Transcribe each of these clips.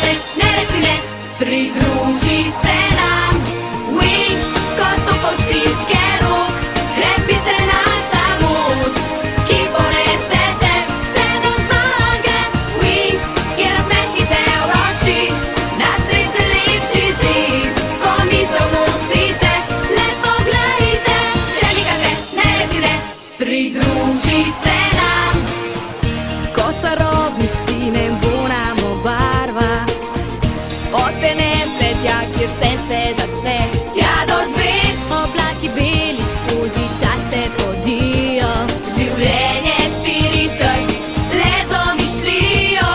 te, ne reci ne, pridruži se nam. Wings, kot topov stiske rok, krepi se naša moč, ki ponese te vse do zmage. Wings, je nasmeh, ki te vroči, na srce lepši zdi, ko misel nosite, le poglejte. Če mikate, ne reci ne, pridruži se nam. Kot čarobni sine bo nam obarva, odpenete tja, kjer vse se začne. Tja do zvezd, Oblaki beli skozi čas te podijo, življenje si rišeš, le z domišljijo.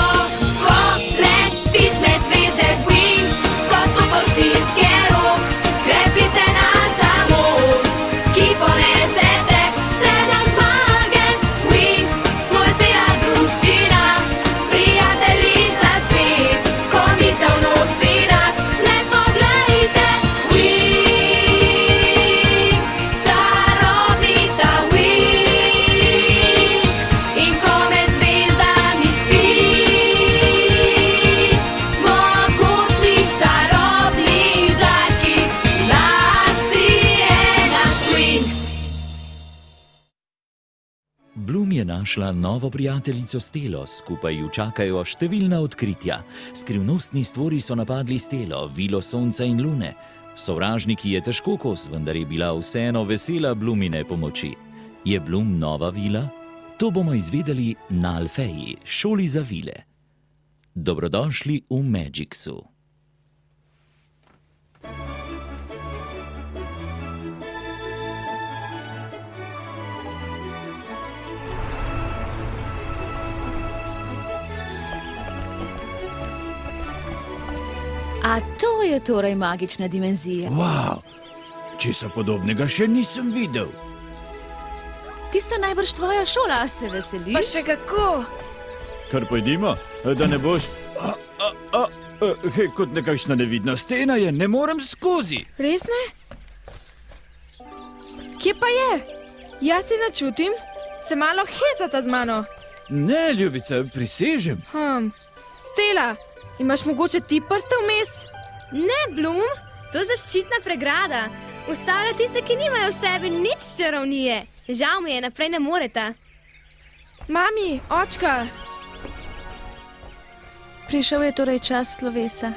Ko letiš med zvezde, Wings, kot topov stiske rok, krepi se naša moč, ki ponese te vse do zmage. Wings, smo vesela druščina, prijatelji za spet, ko misel nosi nas, le poglejte. Wings, čarobni ta Wings, in ko med zvezdami spiš, mogočnih čarobnih žarki, zasije naš Wings. Bloom je našla novo prijateljico Stelo, skupaj ju čakajo številna odkritja. Skrivnostni stvori so napadli Stelo, vilo sonca in lune. Sovražniki je težko kos, vendar je bila vseeno vesela Bloomine pomoči. Je Bloom nova vila? To bomo izvedeli na Alfeji, šoli za vile. Dobrodošli v Magicsu. A to je torej magična dimenzija. Wow, česa podobnega še nisem videl. Tisto najbrž tvoja šola, a se veseliš? Pa še kako? Kar pojdimo, da ne boš... Hej, kot nekakšna nevidna stena je, ne morem skozi. Res ne? Kje pa je? Jaz se ne čutim, se malo hecata z mano. Ne, ljubica, prisežem. Stela, imaš mogoče ti prste vmes? Ne, Bloom, to je zaščitna pregrada. Ustavlja tiste, ki nimajo v sebi nič čarovnije. Žal mi je, naprej ne moreta. Mami, očka. Prišel je torej čas slovesa.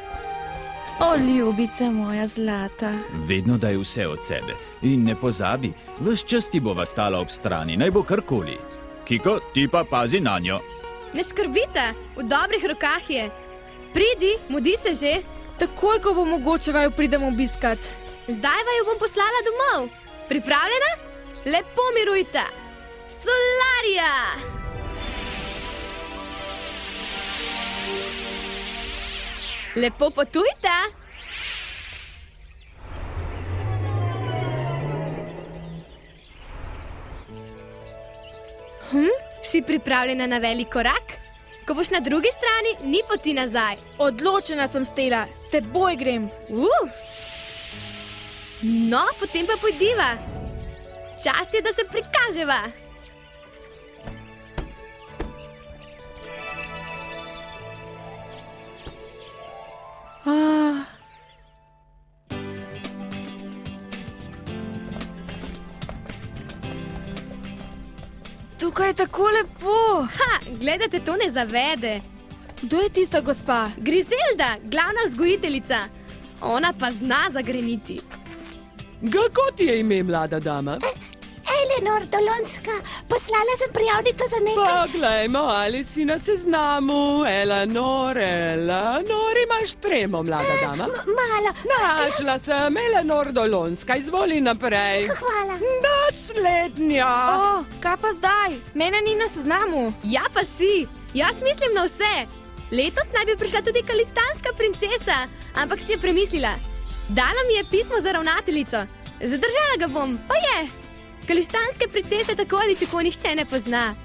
O, ljubica moja zlata. Vedno daj vse od sebe. In ne pozabi, ves čas ti bova stala ob strani, naj bo karkoli. Kiko, ti pa pazi nanjo. Ne skrbite, v dobrih rokah je. Pridi, mudi se že. Takoj, ko bo mogoče vaju pridem obiskat. Zdaj vaju bom poslala domov. Pripravljena? Lepo mirujte. Solarija! Lepo potujte. Si pripravljena na velik korak? Ko boš na drugi strani, ni poti nazaj. Odločena sem, Stela, s teboj grem. No, potem pa pojdiva. Čas je, da se prikaževa. Tukaj je tako lepo. Gledate, to ne zavede. Kdo je tista gospa? Grizelda, glavna vzgojiteljica. Ona pa zna zagreniti. Kako ti je ime, mlada dama? Eleanor Dolonska, poslala sem prijavnico za nekaj. Poglejmo, ali si na seznamu. Eleanor, imaš tremo, mlada dama? Malo. Našla sem Eleanor Dolonska, izvoli naprej. Hvala. Naslednja. Kaj pa zdaj? Mene ni na seznamu. Ja pa si, jaz mislim na vse. Letos naj bi prišla tudi kalistanska princesa, ampak si je premislila. Dala mi je pismo za ravnateljico. Zadržala ga bom, pa je. Kalistanske princese tako ali tako nihče ne pozna.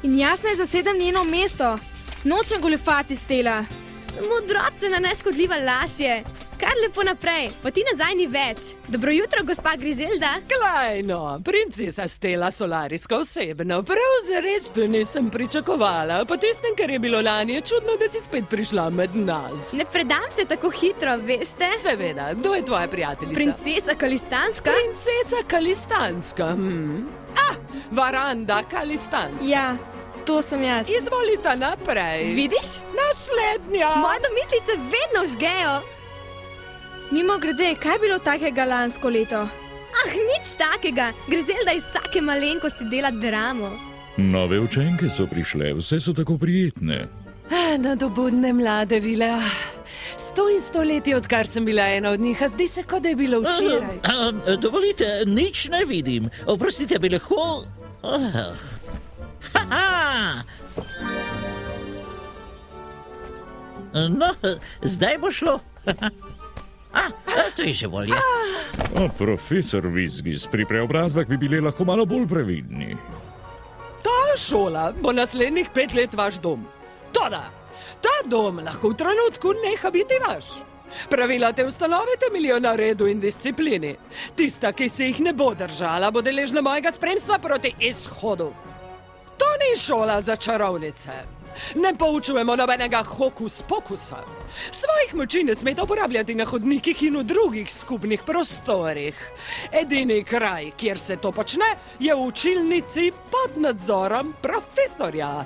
In jaz naj zasedem njeno mesto. Nočem goljufati, Stela. Samo drobcena neškodljiva laž je. Kar lepo naprej, poti nazaj ni več. Dobro jutro, gospa Grizelda. Glejno, princesa Stella Solariska osebno, prav zares te nisem pričakovala. Po tistem, kar je bilo lani, je čudno, da si spet prišla med nas. Ne predam se tako hitro, veste? Seveda, kdo je tvoja prijateljica? Princesa Kalistanska? Princesa Kalistanska. Varanda Kalistanska. Ja, to sem jaz. Izvolite naprej. Vidiš? Naslednja. Moje domislice vedno žgejo. Mimo grede, kaj je bilo takega lansko leto? Nič takega. Grizelda iz vsake malenkosti dela dramo. Nove učenke so prišle, vse so tako prijetne. Nadobudne mlade vile. 100 in 100 leti, odkar sem bila ena od njih, a zdi se, kot da je bilo včeraj. Dovolite, nič ne vidim. Oprostite, bi lahko... No, zdaj bo šlo. To je že bolje. Profesor Vizgis, pri preobrazbah bi bili lahko malo bolj previdni. Ta šola bo naslednjih 5 let vaš dom. Toda, ta dom lahko v trenutku neha biti vaš. Pravila te ustanove temeljijo na redu in disciplini. Tista, ki se jih ne bo držala, bo deležna mojega spremstva proti izhodu. To ni šola za čarovnice. Ne poučujemo nobenega hokus-pokusa. Svojih moči ne smete uporabljati na hodnikih in v drugih skupnih prostorih. Edini kraj, kjer se to počne, je v učilnici pod nadzorom profesorja.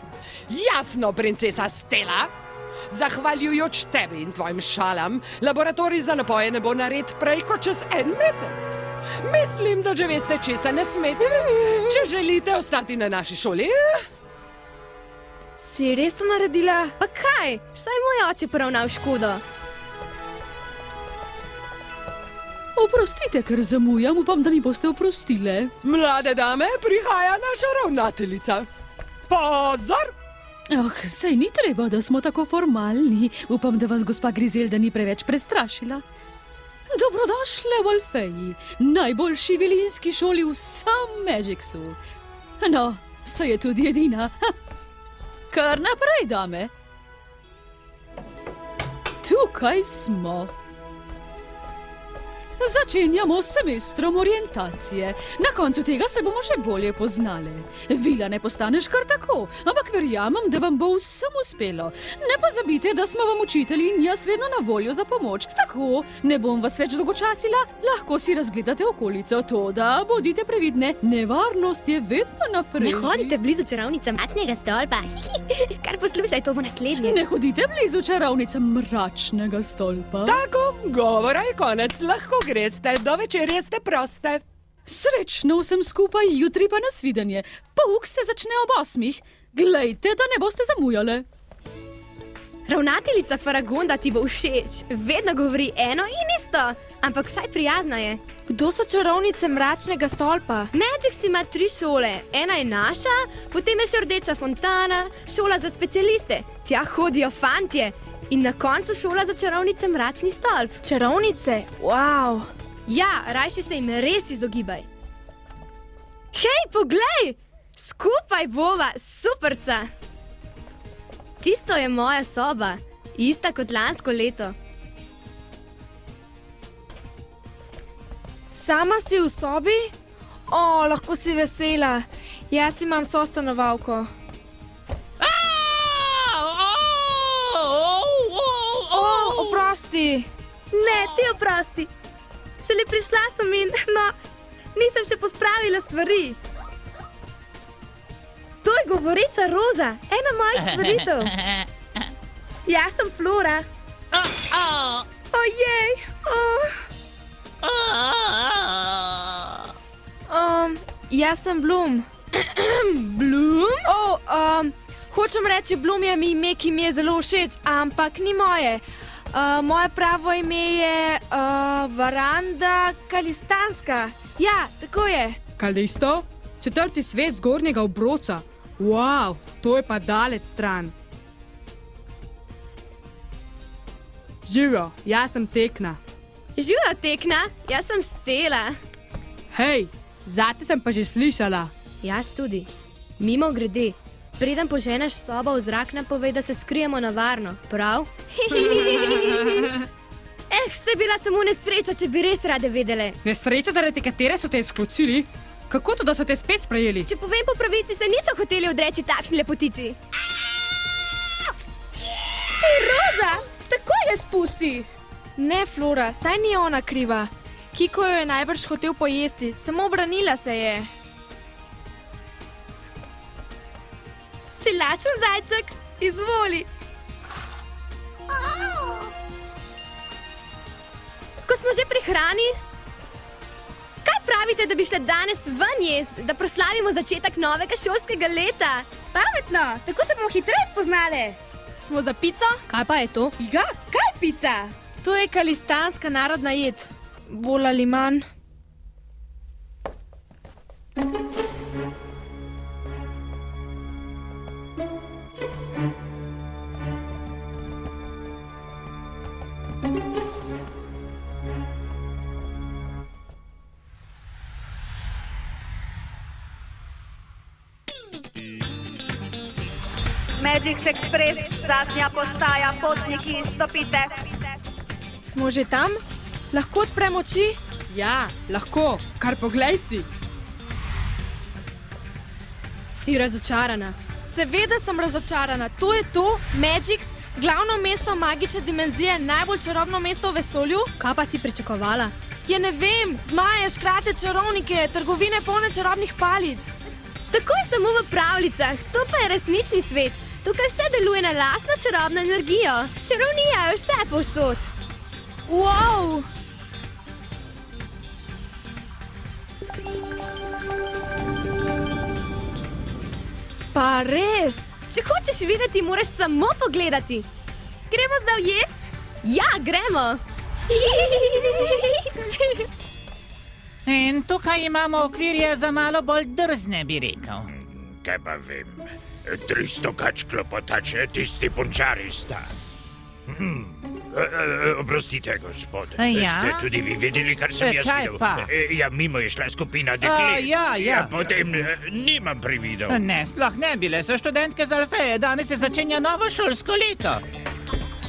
Jasno, princesa Stella? Zahvaljujoč tebi in tvojim šalam, laboratorij za napoje ne bo nared prej kot čez 1 mesec. Mislim, da že veste, česa ne smete, če želite ostati na naši šoli. Si res to naredila? Pa kaj? Saj moj oče poravnal škodo. Oprostite, ker zamujam, upam, da mi boste oprostile. Mlade dame, prihaja naša ravnateljica. Pozor! Saj ni treba, da smo tako formalni. Upam, da vas gospa Grizelda ni preveč prestrašila. Dobrodošle v Alfeji, najboljši vilinski šoli v vsem Magicsu. No, saj je tudi edina. Kar naprej, dame. Tukaj smo. Začenjamo s semestrom orientacije. Na koncu tega se bomo še bolje poznale. Vila ne postaneš kar tako, ampak verjamem, da vam bo vsem uspelo. Ne pozabite, da smo vam učitelji in jaz vedno na voljo za pomoč. Tako, ne bom vas več dolgočasila, lahko si razgledate okolico. Toda, bodite previdne, nevarnost je vedno naprej. Ne hodite blizu čarovnice mračnega stolpa. Kar poslušaj, to bo naslednje. Ne hodite blizu čarovnice mračnega stolpa. Tako, govora je konec, lahko greste, do večerje ste proste. Srečno vsem skupaj, jutri pa nasvidenje. Pouk se začne ob 8. Glejte, da ne boste zamujale. Ravnateljica Faragonda ti bo všeč. Vedno govori eno in isto, ampak vsaj prijazna je. Kdo so čarovnice mračnega stolpa? Magix ima 3 šole. Ena je naša, potem je še Rdeča fontana, šola za specialiste. Tja hodijo fantje. In na koncu šola za čarovnice mračni stolp. Čarovnice? Wow. Ja, rajši se jim res izogibaj. Hej, poglej! Skupaj bova, superca! Tisto je moja soba, ista kot lansko leto. Sama si v sobi? Lahko si vesela. Jaz imam sostanovalko. Oprosti. Ne, ti oprosti. Šele prišla sem in, nisem še pospravila stvari. To je govoreča roža, ena mojih stvaritev. Jaz sem Flora. Ojej. Jaz sem Bloom. Bloom? Hočem reči, Bloom je mi ime, ki mi je zelo všeč, ampak ni moje. Moje pravo ime je Varanda Kalistanska. Ja, tako je. Kalisto? 4. svet zgornjega obroča. Wow, to je pa daleč stran. Živijo, jaz sem Tekna. Živijo, Tekna, jaz sem Stella. Hej, zate sem pa že slišala. Jaz tudi. Mimo grede. Preden poženeš sobo v zrak, nam povej, da se skrijemo na varno, prav? Ste bila samo nesreča, če bi res rade vedele. Nesreča, zaradi katere so te izključili? Kako to, da so te spet sprejeli? Če povem po pravici, se niso hoteli odreči takšni lepotici. Ti Roza, takoj je spusti! Ne, Flora, saj ni ona kriva. Kiko jo je najbrž hotel pojesti, samo branila se je. Si lačen zajček? Izvoli! Ko smo že pri hrani, kaj pravite, da bi šle danes ven jest, da proslavimo začetek novega šolskega leta? Pametno, tako se bomo hitreje spoznale. Smo za pico? Kaj pa je to? Ja, kaj je pica? To je kalistanska narodna jed. Bolj ali manj. Magix Express, zadnja postaja, potniki, stopite. Smo že tam? Lahko odprem oči? Ja, lahko, kar poglej si. Si razočarana? Seveda sem razočarana. To je to, Magix, glavno mesto magične dimenzije, najbolj čarobno mesto v vesolju? Kaj pa si pričakovala? Ja ne vem, zmaje, škrate, čarovnike, trgovine polne čarobnih palic. Tako je samo v pravljicah, to pa je resnični svet. Tukaj vse deluje na lastno čarobno energijo. Čarovnija je vse povsod. Wow! Pa res? Če hočeš videti, moraš samo pogledati. Gremo zdaj jest? Ja, gremo. In tukaj imamo okvirje za malo bolj drzne, bi rekel. Kaj pa vem, 300 kač klopotače, tisti punčari sta. Oprostite, gospod. Ja? Ste tudi vi videli, kar sem jaz Kaj videl? pa? Ja, mimo je šla skupina deklet. Ja. Potem nimam prividel. Ne, sploh ne bile so študentke z Alfeje, danes se začenja novo šolsko leto.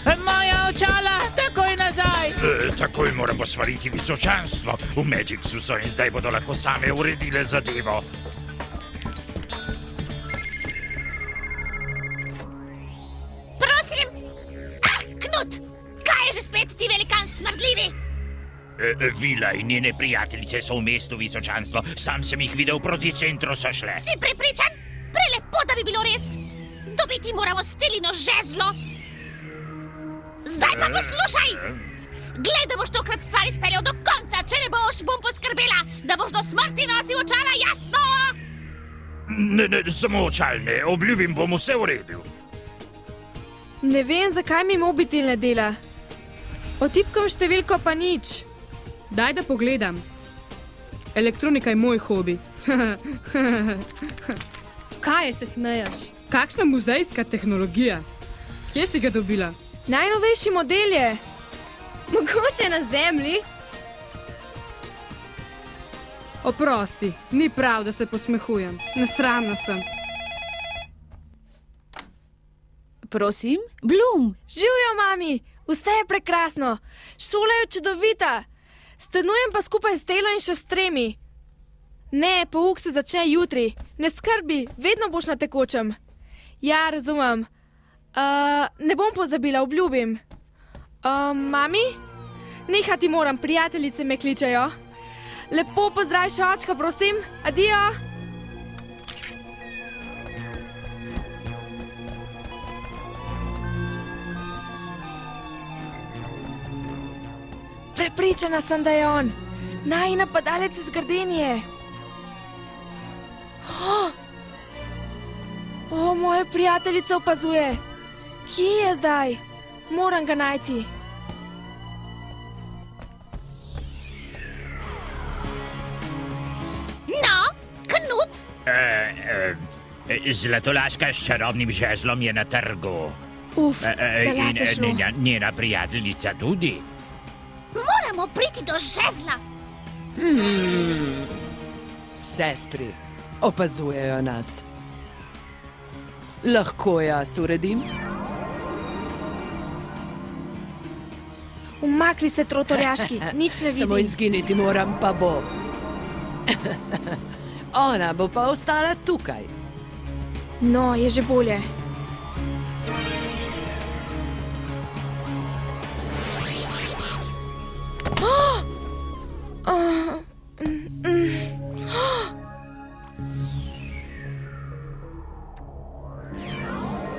Moja očala, takoj nazaj! Takoj moram posvariti visočanstvo. V Magixu so in zdaj bodo lahko same uredile zadevo. Prosim! Knut! Kaj je že spet ti velikan smrdljivi? Vila in njene prijateljice so v mestu visočanstvo. Sam sem jih videl proti centru so šle. Si prepričan? Prelepo, da bi bilo res. Dobiti moramo stilino žezlo. Zdaj pa poslušaj! Glej, da boš tokrat stvari speljal do konca, če ne boš, bom poskrbela, da boš do smrti nosil očala, jasno? Ne, samo očal ne, obljubim, bom vse uredil. Ne vem, zakaj mi mobitel ne dela. Otipkam številko pa nič. Daj, da pogledam. Elektronika je moj hobi. Kaj se smeješ? Kakšna muzejska tehnologija. Kje si ga dobila? Najnovejši model je. Mogoče na zemlji? Oprosti, ni prav, da se posmehujem. Nesramna sem. Prosim, Blum. Živjo, mami! Vse je prekrasno. Šola je čudovita. Stanujem pa skupaj s Telo in še s tremi. Ne, pouk se začne jutri. Ne skrbi, vedno boš na tekočem. Ja, razumem. Ne bom pozabila, obljubim. Mami? Nehati moram, prijateljice me kličejo. Lepo pozdrav še očka, prosim. Adijo. Prepričana sem, da je on. Naj napadalec iz Gardenije. O, moja prijateljica opazuje. Kje je zdaj? Moram ga najti. No, Knut? Zlatolaška s čarobnim žezlom je na trgu. Uf, In zalaste šlo. njena prijateljica tudi. Moramo priti do žezla. Sestri, opazujejo nas. Lahko jaz uredim? Umakli se, trotorjaški, nič ne Samo vidim. izginiti moram, pa bom. Ona bo pa ostala tukaj. No, je že bolje.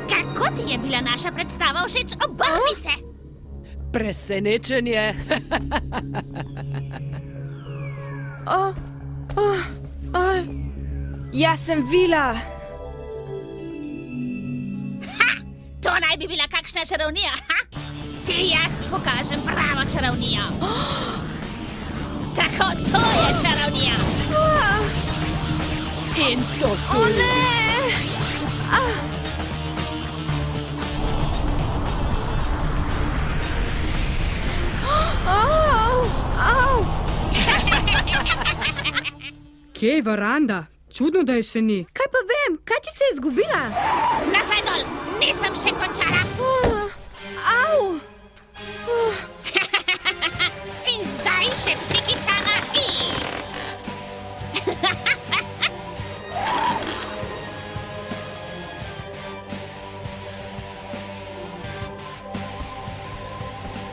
Kako ti je bila naša predstava všeč? Obrni se! Presenečenje. Jaz sem Vila. To naj bi bila kakšna čarovnija, ha? Ti jaz pokažem pravo čarovnijo. Tako, to je čarovnija. In to tudi. Kje je Varanda? Čudno, da je še ni. Kaj pa vem, kaj če se je izgubila? Nazaj dol, nisem še končala. In zdaj še pikica na i.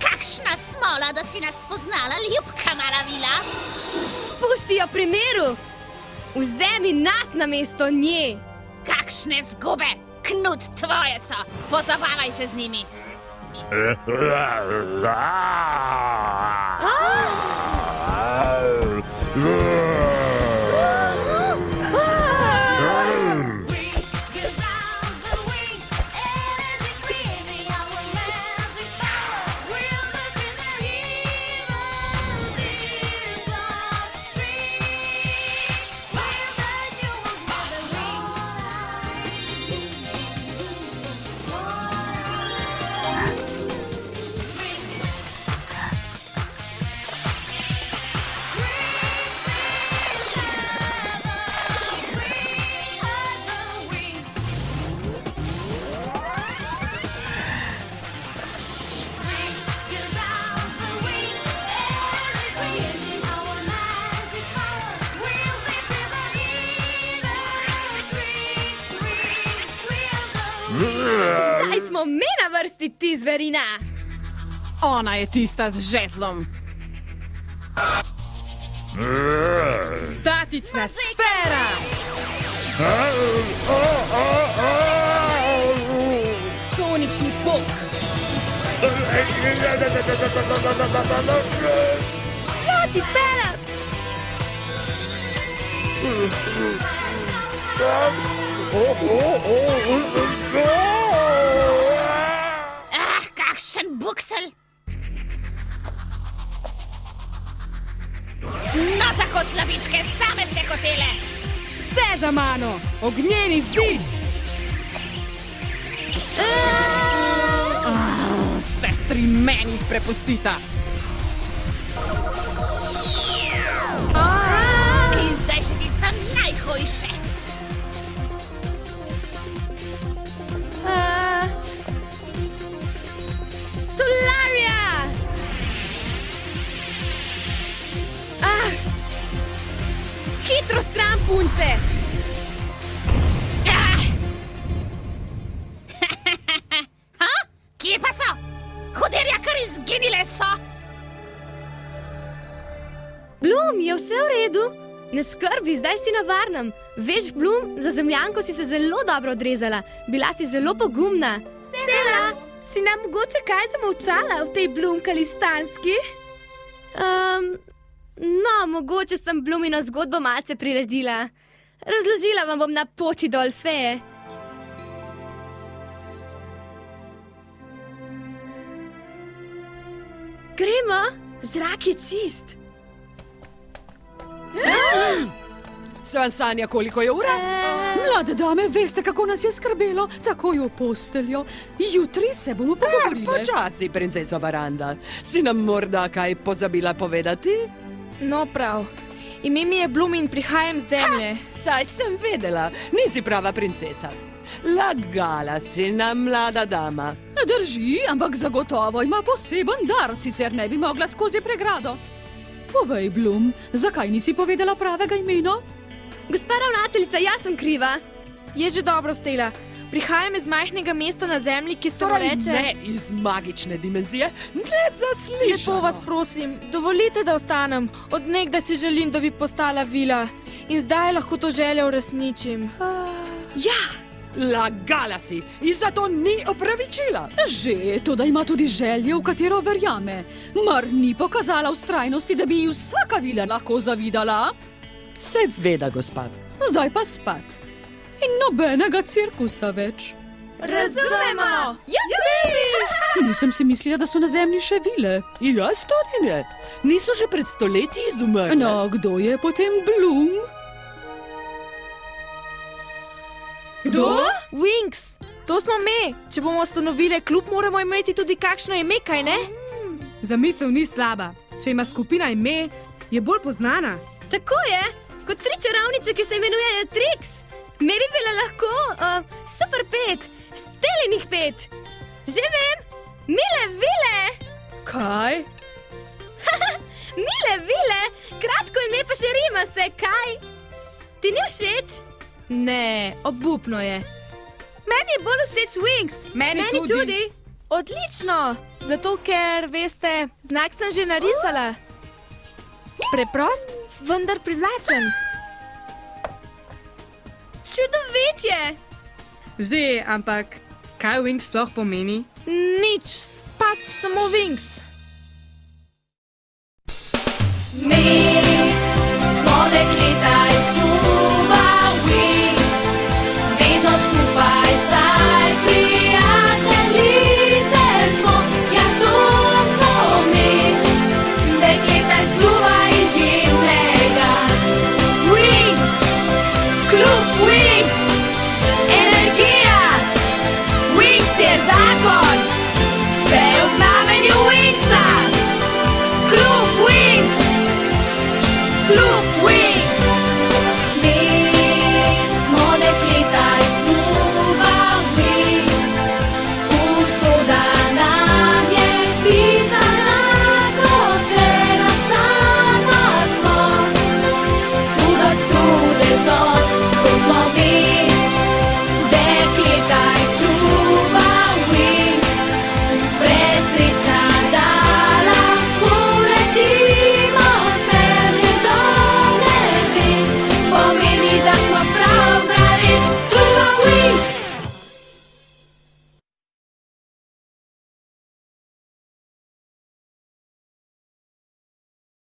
Kakšna smola, da si nas spoznala, ljubka mala Vila. Pusti jo pri miru! Vzemi nas namesto nje! Kakšne zgube! Knut tvoje so! Pozabavaj se z njimi! Zdaj smo mi na vrsti, ti zverina! Ona je tista z žezlom. Statična sfera! Sonični pok! Zlati pelet! Kakšen buksel! No tako, slabičke, same ste hotele! Vse za mano! Ognjeni zid! Sestri meni jih prepustita! In zdaj še tisto najhujše! Solaria! Hitro stran, punce! Kje pa so? Hudirja kar izginile so! Blum, je vse v redu? Ne skrbi, zdaj si na varnem. Veš, Blum, za zemljanko si se zelo dobro odrezala. Bila si zelo pogumna. Stella, si nam mogoče kaj zamolčala v tej Blum kalistanski? No, mogoče sem Blumino zgodbo malce priredila. Razložila vam bom na poti do Alfeje. Gremo, zrak je čist. Se vam sanja, koliko je ura? Mlade dame, veste, kako nas je skrbelo? Takoj v posteljo. Jutri se bomo pogovorili. Počasi, princesa Varanda. Si nam morda kaj pozabila povedati? No, prav. Ime mi je Blum in prihajam z zemlje. Saj sem vedela, nisi prava princesa. Lagala si nam, mlada dama. Drži, ampak zagotovo ima poseben dar, sicer ne bi mogla skozi pregrado. Povej, Blum, zakaj nisi povedala pravega imena? Gospa ravnateljica, jaz sem kriva. Je že dobro, Stela. Prihajam iz majhnega mesta na zemlji, ki se mu reče... Ne iz magične dimenzije, ne zaslišano. Lepo vas prosim, dovolite, da ostanem. Od nekdaj si želim, da bi postala vila. In zdaj lahko to željo uresničim. Ja, lagala si in zato ni opravičila. Že, to da ima tudi želje, v katero verjame. Mar ni pokazala vztrajnosti, da bi ji vsaka vila lahko zavidala? Seveda, gospa. Zdaj pa spat. In nobenega cirkusa več. Razumemo! Nisem si mislila, da so na zemlji še vile. Jaz tudi ne. Niso že pred stoletji izumrle. No, kdo je potem Blum? Kdo? Wings! To smo me. Če bomo ustanovili klub, moramo imeti tudi kakšno ime, kaj ne? Zamisel ni slaba. Če ima skupina ime, je bolj poznana. Tako je, kot 3 čarovnice, ki se imenujejo Trix. Me bi bila lahko Super 5, Stelinih 5. Že vem, Mile Vile. Kaj? Mile Vile, kratko ime pa še rima se, kaj? Ti ni všeč? Ne, obupno je. Meni je bolj všeč Wings. Meni tudi. Odlično, zato ker, veste, znak sem že narisala. Preprost, vendar privlačen. Čudovitje! Že, ampak kaj Wings sploh pomeni? Nič, pač samo Wings. Mi smo dekleta